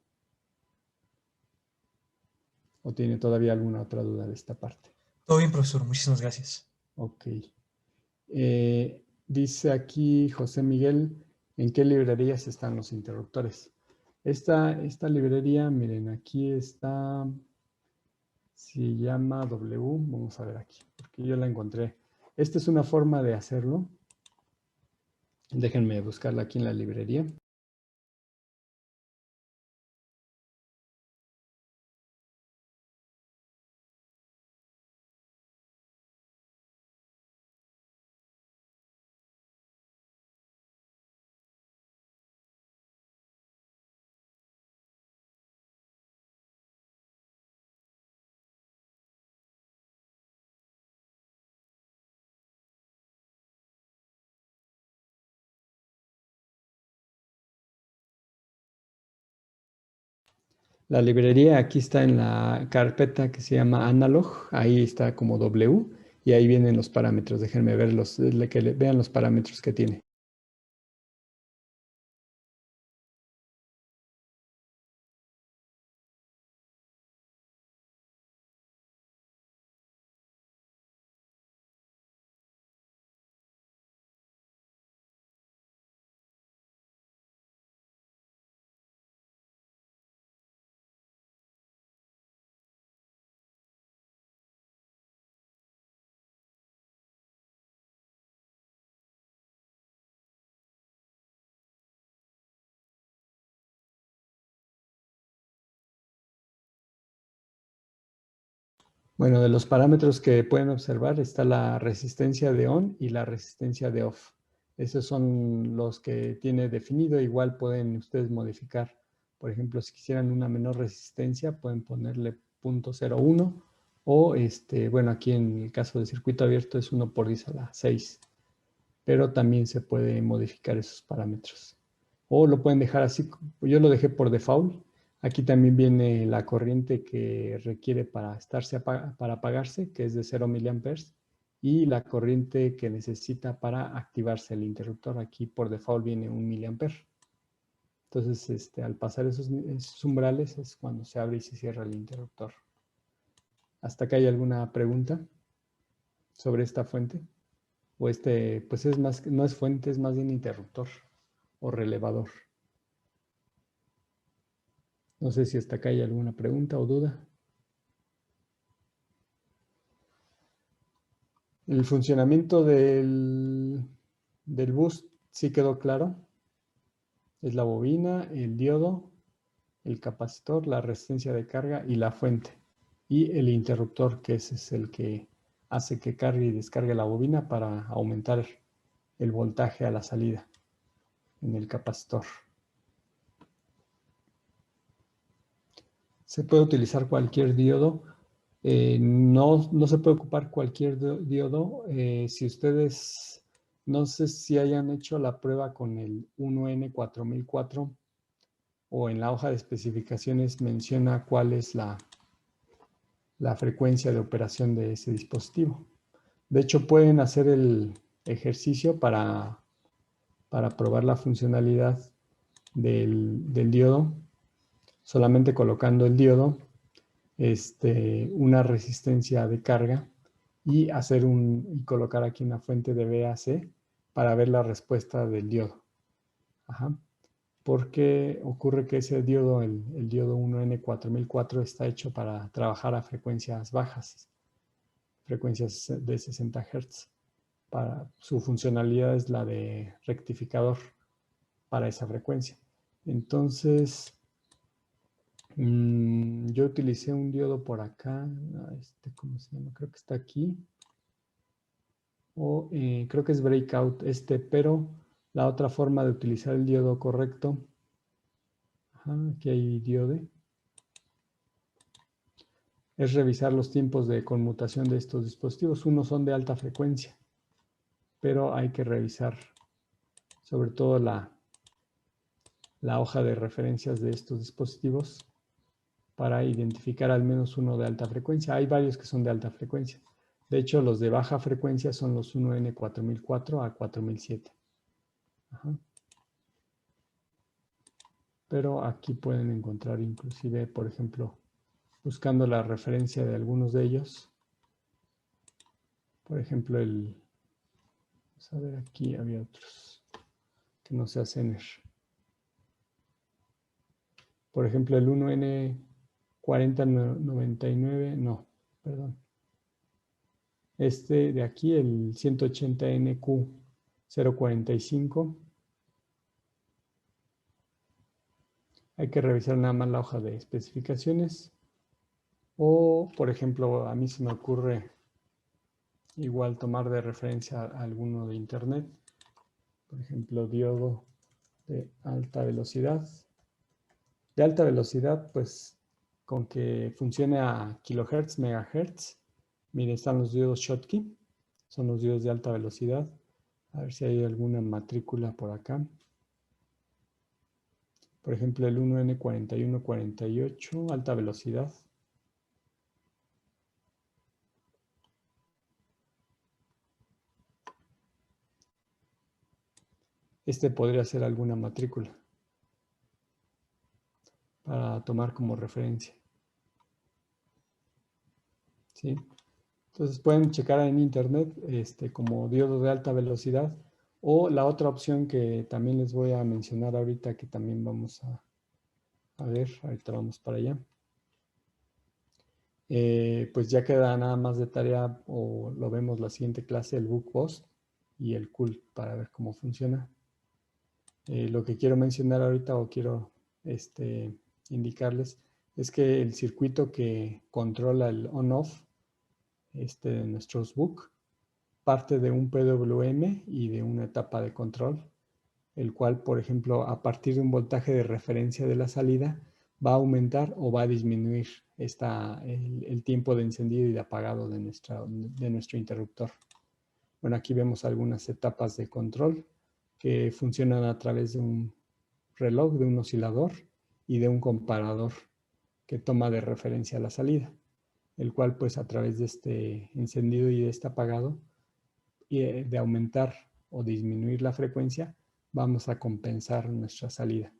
tiene todavía alguna otra duda de esta parte? Todo bien, profesor. Muchísimas gracias. Ok. Dice aquí José Miguel, ¿en qué librerías están los interruptores? Esta librería, miren, aquí está, se llama W, vamos a ver aquí, porque yo la encontré. Esta es una forma de hacerlo. Déjenme buscarla aquí en la librería. La librería aquí está en la carpeta que se llama Analog, ahí está como W y ahí vienen los parámetros. Déjenme ver vean los parámetros que tiene. Bueno, de los parámetros que pueden observar está la resistencia de on y la resistencia de off. Esos son los que tiene definido. Igual pueden ustedes modificar. Por ejemplo, si quisieran una menor resistencia, pueden ponerle 0.01 o, bueno, aquí en el caso del circuito abierto es 1 por 10 a la 6. Pero también se puede modificar esos parámetros. O lo pueden dejar así. Yo lo dejé por default. Aquí también viene la corriente que requiere para apagarse, que es de 0 miliamperes, y la corriente que necesita para activarse el interruptor. Aquí por default viene 1 miliamper. Entonces, al pasar esos umbrales es cuando se abre y se cierra el interruptor. ¿Hasta acá hay alguna pregunta sobre esta fuente? O pues es más, no es fuente, es más bien interruptor o relevador. No sé si hasta acá hay alguna pregunta o duda. El funcionamiento del bus sí quedó claro. Es la bobina, el diodo, el capacitor, la resistencia de carga y la fuente. Y el interruptor, que ese es el que hace que cargue y descargue la bobina para aumentar el voltaje a la salida en el capacitor. Se puede utilizar cualquier diodo. No se puede ocupar cualquier diodo. Si ustedes, no sé si hayan hecho la prueba con el 1N4004 o en la hoja de especificaciones menciona cuál es la frecuencia de operación de ese dispositivo. De hecho, pueden hacer el ejercicio para probar la funcionalidad del diodo, solamente colocando el diodo, una resistencia de carga y colocar aquí una fuente de VAC para ver la respuesta del diodo. Porque ocurre que ese diodo, el diodo 1N4004, está hecho para trabajar a frecuencias bajas, frecuencias de 60 Hz. Su funcionalidad es la de rectificador para esa frecuencia. Entonces, yo utilicé un diodo por acá, ¿cómo se llama? Creo que está aquí. O creo que es breakout pero la otra forma de utilizar el diodo correcto, aquí hay diode, es revisar los tiempos de conmutación de estos dispositivos. Unos son de alta frecuencia, pero hay que revisar sobre todo la hoja de referencias de estos dispositivos para identificar al menos uno de alta frecuencia. Hay varios que son de alta frecuencia. De hecho, los de baja frecuencia son los 1N4004 a 4007. Ajá. Pero aquí pueden encontrar inclusive, por ejemplo, buscando la referencia de algunos de ellos. Por ejemplo, vamos a ver, aquí había otros que no sea Zener. Por ejemplo, el 1N4099, no, perdón. Este de aquí, el 180NQ045. Hay que revisar nada más la hoja de especificaciones. O, por ejemplo, a mí se me ocurre igual tomar de referencia a alguno de internet. Por ejemplo, diodo de alta velocidad. De alta velocidad, pues con que funcione a kilohertz, megahertz. Miren, están los diodos Schottky. Son los diodos de alta velocidad. A ver si hay alguna matrícula por acá. Por ejemplo, el 1N4148, alta velocidad. Este podría ser alguna matrícula para tomar como referencia. ¿Sí? Entonces pueden checar en internet como diodo de alta velocidad, o la otra opción que también les voy a mencionar ahorita, que también vamos a ver, ahorita vamos para allá. Pues ya queda nada más de tarea, o lo vemos la siguiente clase, el BookBoss y el CUL, para ver cómo funciona. Lo que quiero mencionar ahorita, o quiero indicarles, es que el circuito que controla el on-off de nuestros book parte de un PWM y de una etapa de control, el cual, por ejemplo, a partir de un voltaje de referencia de la salida, va a aumentar o va a disminuir el tiempo de encendido y de apagado de nuestro interruptor. Bueno, aquí vemos algunas etapas de control que funcionan a través de un reloj, de un oscilador y de un comparador que toma de referencia la salida, el cual pues a través de este encendido y de este apagado, y de aumentar o disminuir la frecuencia, vamos a compensar nuestra salida.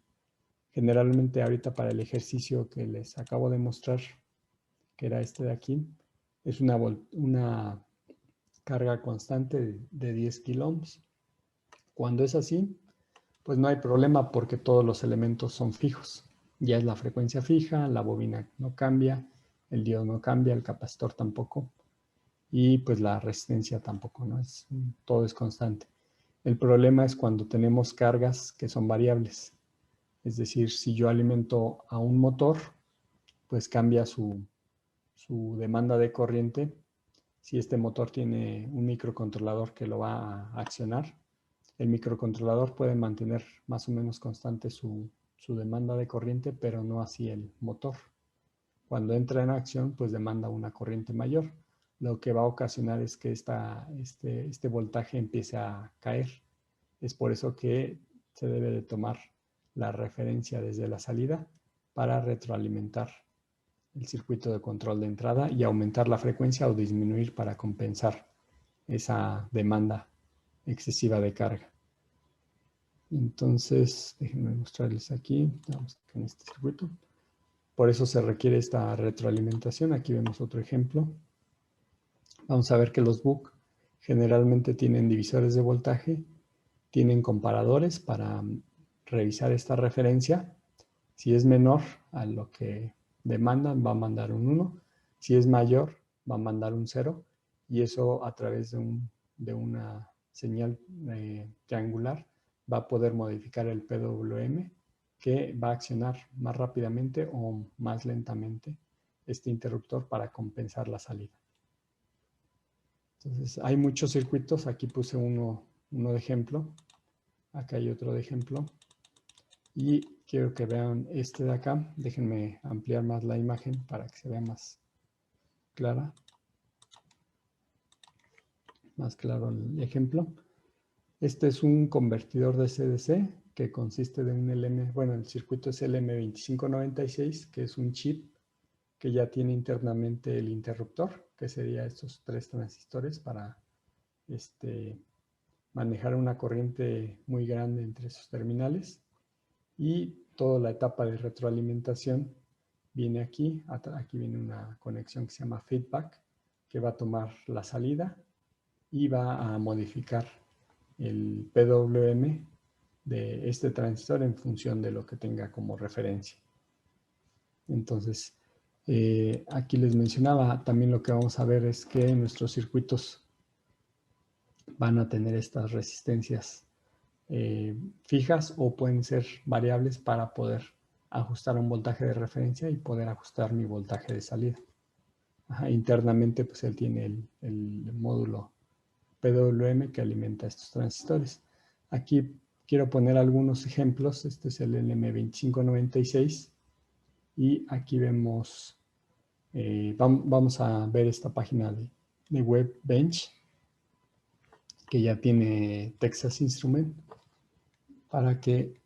Generalmente ahorita para el ejercicio que les acabo de mostrar, que era este de aquí, es una carga constante de 10 kiloohms. Cuando es así, pues no hay problema porque todos los elementos son fijos. Ya es la frecuencia fija, la bobina no cambia, el diodo no cambia, el capacitor tampoco, y pues la resistencia tampoco, ¿no? Todo es constante. El problema es cuando tenemos cargas que son variables. Es decir, si yo alimento a un motor, pues cambia su demanda de corriente. Si este motor tiene un microcontrolador que lo va a accionar, el microcontrolador puede mantener más o menos constante su demanda de corriente, pero no así el motor. Cuando entra en acción, pues demanda una corriente mayor, lo que va a ocasionar es que este voltaje empiece a caer. Es por eso que se debe de tomar la referencia desde la salida para retroalimentar el circuito de control de entrada y aumentar la frecuencia o disminuir para compensar esa demanda excesiva de carga. Entonces, déjenme mostrarles aquí, vamos en este circuito. Por eso se requiere esta retroalimentación. Aquí vemos otro ejemplo. Vamos a ver que los BUC generalmente tienen divisores de voltaje, tienen comparadores para revisar esta referencia. Si es menor a lo que demandan, va a mandar un 1. Si es mayor, va a mandar un 0. Y eso a través de una señal triangular va a poder modificar el PWM, que va a accionar más rápidamente o más lentamente este interruptor para compensar la salida. Entonces, hay muchos circuitos. Aquí puse uno de ejemplo. Acá hay otro de ejemplo. Y quiero que vean este de acá. Déjenme ampliar más la imagen para que se vea más clara. Más claro el ejemplo. Este es un convertidor de SDC que consiste de un LM, bueno, el circuito es LM2596, que es un chip que ya tiene internamente el interruptor, que sería estos 3 transistores para manejar una corriente muy grande entre sus terminales. Y toda la etapa de retroalimentación viene aquí. Aquí viene una conexión que se llama feedback, que va a tomar la salida y va a modificar el PWM de este transistor en función de lo que tenga como referencia. Entonces, aquí les mencionaba, también lo que vamos a ver es que nuestros circuitos van a tener estas resistencias fijas o pueden ser variables para poder ajustar un voltaje de referencia y poder ajustar mi voltaje de salida. Internamente, pues él tiene el módulo PWM que alimenta estos transistores. Aquí quiero poner algunos ejemplos. Este es el LM2596 y aquí vemos, vamos a ver esta página de Webbench que ya tiene Texas Instrument para que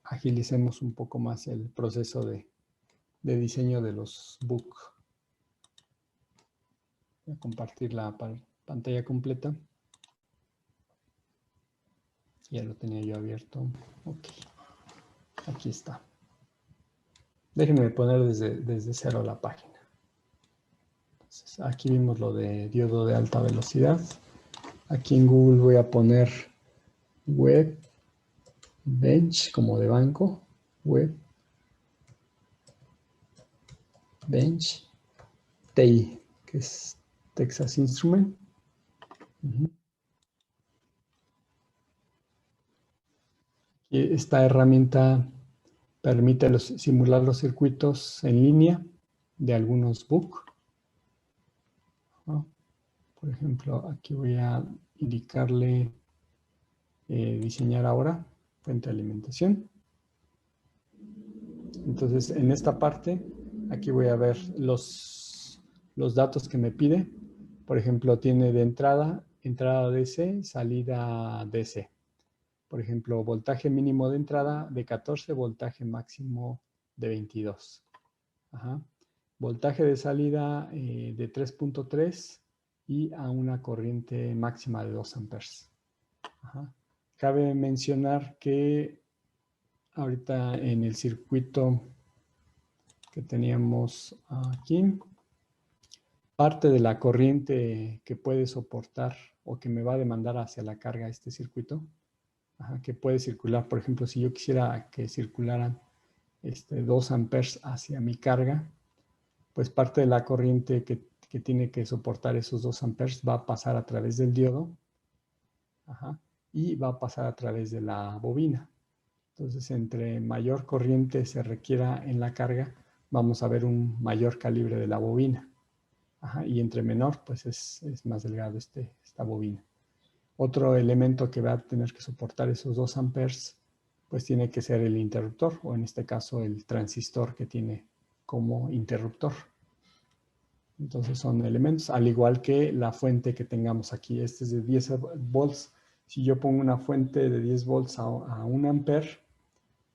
agilicemos un poco más el proceso de diseño de los book. Voy a compartir la pantalla completa. Ya lo tenía yo abierto. Ok. Aquí está. Déjenme poner desde cero la página. Entonces, aquí vimos lo de diodo de alta velocidad. Aquí en Google voy a poner Webbench como de banco. Webbench TI, que es Texas Instrument. Y esta herramienta permite simular los circuitos en línea de algunos book. Por ejemplo, aquí voy a indicarle diseñar ahora, fuente de alimentación. Entonces, en esta parte, aquí voy a ver los datos que me pide. Por ejemplo, tiene de entrada DC, salida DC. Por ejemplo, voltaje mínimo de entrada de 14, voltaje máximo de 22. Voltaje de salida de 3.3 y a una corriente máxima de 2 amperes. Cabe mencionar que ahorita en el circuito que teníamos aquí, parte de la corriente que puede soportar o que me va a demandar hacia la carga este circuito, que puede circular, por ejemplo, si yo quisiera que circularan 2 amperes hacia mi carga, pues parte de la corriente que tiene que soportar esos 2 amperes va a pasar a través del diodo y va a pasar a través de la bobina. Entonces, entre mayor corriente se requiera en la carga, vamos a ver un mayor calibre de la bobina. Y entre menor, pues es más delgado esta bobina. Otro elemento que va a tener que soportar esos 2 amperes, pues tiene que ser el interruptor, o en este caso el transistor que tiene como interruptor. Entonces son elementos, al igual que la fuente que tengamos aquí. Este es de 10 volts. Si yo pongo una fuente de 10 volts a 1 amper,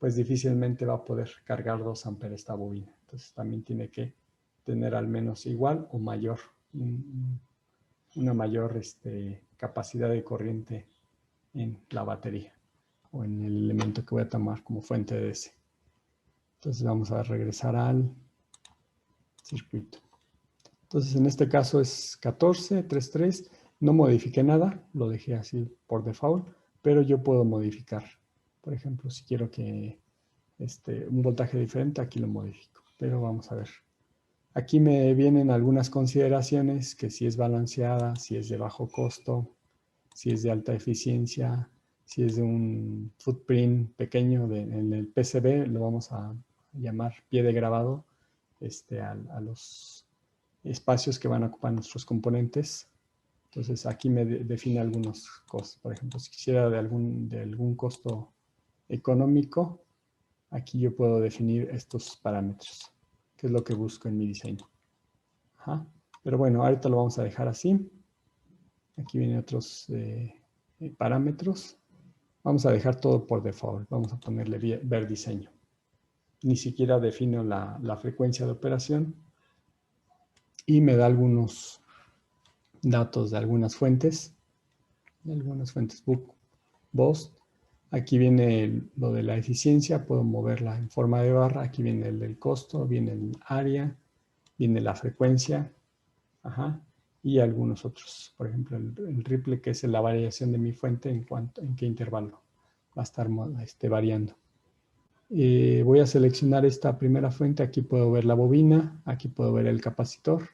pues difícilmente va a poder cargar 2 amperes esta bobina. Entonces también tiene que tener al menos igual o mayor, una mayor capacidad de corriente en la batería o en el elemento que voy a tomar como fuente de DC. Entonces vamos a regresar al circuito. Entonces en este caso es 14, 3.3. No modifiqué nada, lo dejé así por default, pero yo puedo modificar. Por ejemplo, si quiero que un voltaje diferente, aquí lo modifico. Pero vamos a ver. Aquí me vienen algunas consideraciones, que si es balanceada, si es de bajo costo, si es de alta eficiencia, si es de un footprint pequeño en el PCB, lo vamos a llamar pie de grabado, a los espacios que van a ocupar nuestros componentes. Entonces aquí me define algunos costos. Por ejemplo, si quisiera de algún costo económico, aquí yo puedo definir estos parámetros, que es lo que busco en mi diseño. Pero bueno, ahorita lo vamos a dejar así. Aquí vienen otros parámetros. Vamos a dejar todo por default. Vamos a ponerle ver diseño. Ni siquiera defino la frecuencia de operación. Y me da algunos datos de algunas fuentes. BOST. Aquí viene lo de la eficiencia. Puedo moverla en forma de barra. Aquí viene el del costo. Viene el área. Viene la frecuencia. Y algunos otros. Por ejemplo, el ripple, que es la variación de mi fuente en qué intervalo va a estar variando. Voy a seleccionar esta primera fuente. Aquí puedo ver la bobina. Aquí puedo ver el capacitor.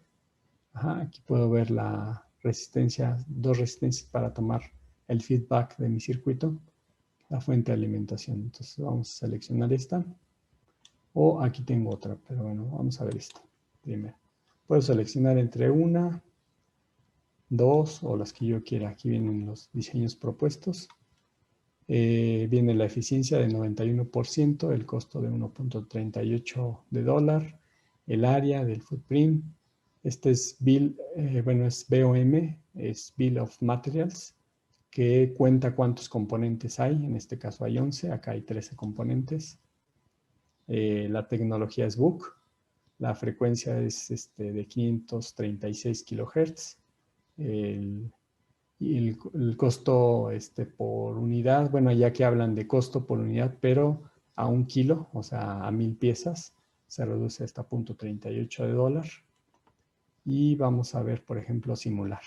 Aquí puedo ver la resistencia, dos resistencias para tomar el feedback de mi circuito. La fuente de alimentación. Entonces vamos a seleccionar esta. O aquí tengo otra, pero bueno, vamos a ver esta primero. Puedo seleccionar entre una, dos o las que yo quiera. Aquí vienen los diseños propuestos. Viene la eficiencia de 91%, el costo de 1.38 de dólar, el área del footprint. Este es es BOM, es Bill of Materials, que cuenta cuántos componentes hay. En este caso hay 11, acá hay 13 componentes. La tecnología es BOOC. La frecuencia es de 536 kHz. Y el costo por unidad, bueno, ya que hablan de costo por unidad, pero a 1 kilo, o sea, a 1000 piezas, se reduce hasta 0.38 de dólar. Y vamos a ver, por ejemplo, simular.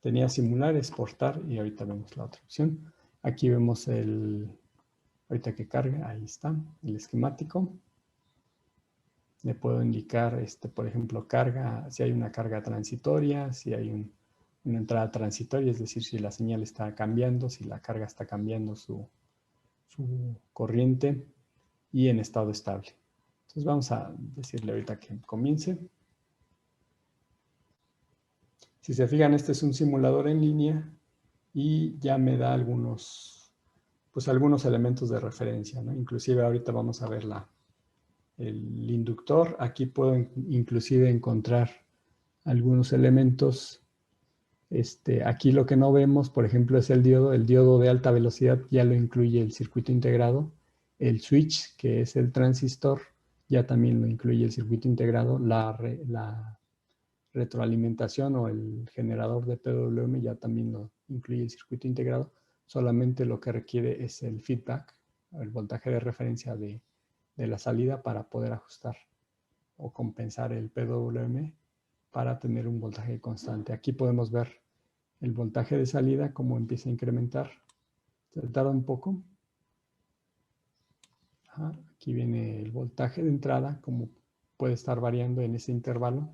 Tenía simular, exportar, y ahorita vemos la otra opción. Aquí vemos ahorita que carga, ahí está, el esquemático. Le puedo indicar, por ejemplo, carga, si hay una carga transitoria, si hay una entrada transitoria, es decir, si la señal está cambiando, si la carga está cambiando su corriente, y en estado estable. Entonces vamos a decirle ahorita que comience. Si se fijan, este es un simulador en línea y ya me da algunos elementos de referencia, ¿no? Inclusive ahorita vamos a ver el inductor. Aquí puedo inclusive encontrar algunos elementos. Aquí lo que no vemos, por ejemplo, es el diodo. El diodo de alta velocidad ya lo incluye el circuito integrado. El switch, que es el transistor, ya también lo incluye el circuito integrado. La retroalimentación o el generador de PWM ya también lo incluye el circuito integrado. Solamente lo que requiere es el feedback, el voltaje de referencia de la salida para poder ajustar o compensar el PWM para tener un voltaje constante. Aquí podemos ver el voltaje de salida, cómo empieza a incrementar. Se tarda un poco. Aquí viene el voltaje de entrada, cómo puede estar variando en ese intervalo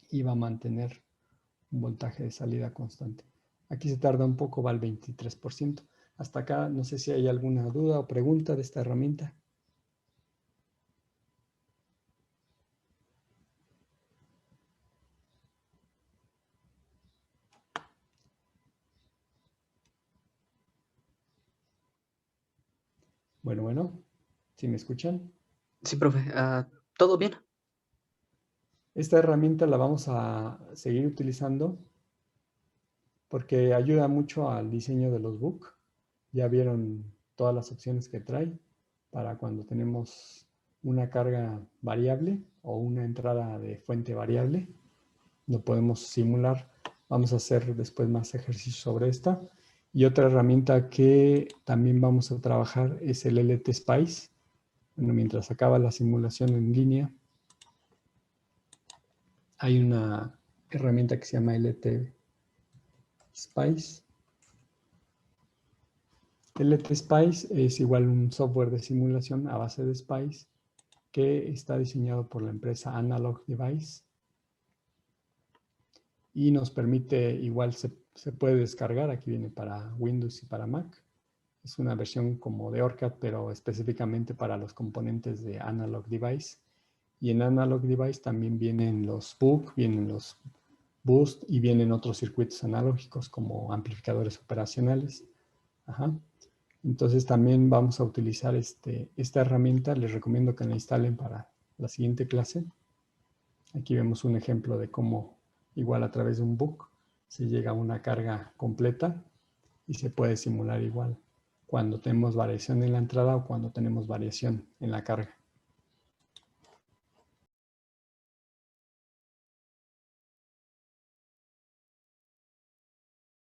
y va a mantener un voltaje de salida constante. Aquí se tarda un poco, va al 23%. Hasta acá, no sé si hay alguna duda o pregunta de esta herramienta. Bueno, ¿sí me escuchan? Sí, profe. ¿Todo bien? Esta herramienta la vamos a seguir utilizando porque ayuda mucho al diseño de los BOOC. Ya vieron todas las opciones que trae para cuando tenemos una carga variable o una entrada de fuente variable. Lo podemos simular. Vamos a hacer después más ejercicios sobre esta. Y otra herramienta que también vamos a trabajar es el LT Spice. Bueno, mientras acaba la simulación en línea, hay una herramienta que se llama LT Spice. LT Spice es igual un software de simulación a base de Spice que está diseñado por la empresa Analog Device y nos permite, igual se puede descargar, aquí viene para Windows y para Mac. Es una versión como de ORCAD, pero específicamente para los componentes de Analog Device. Y en Analog Device también vienen los BOOC, vienen los Boost y vienen otros circuitos analógicos como amplificadores operacionales. Entonces también vamos a utilizar esta herramienta. Les recomiendo que la instalen para la siguiente clase. Aquí vemos un ejemplo de cómo, igual a través de un BOOC, si llega una carga completa y se puede simular igual cuando tenemos variación en la entrada o cuando tenemos variación en la carga.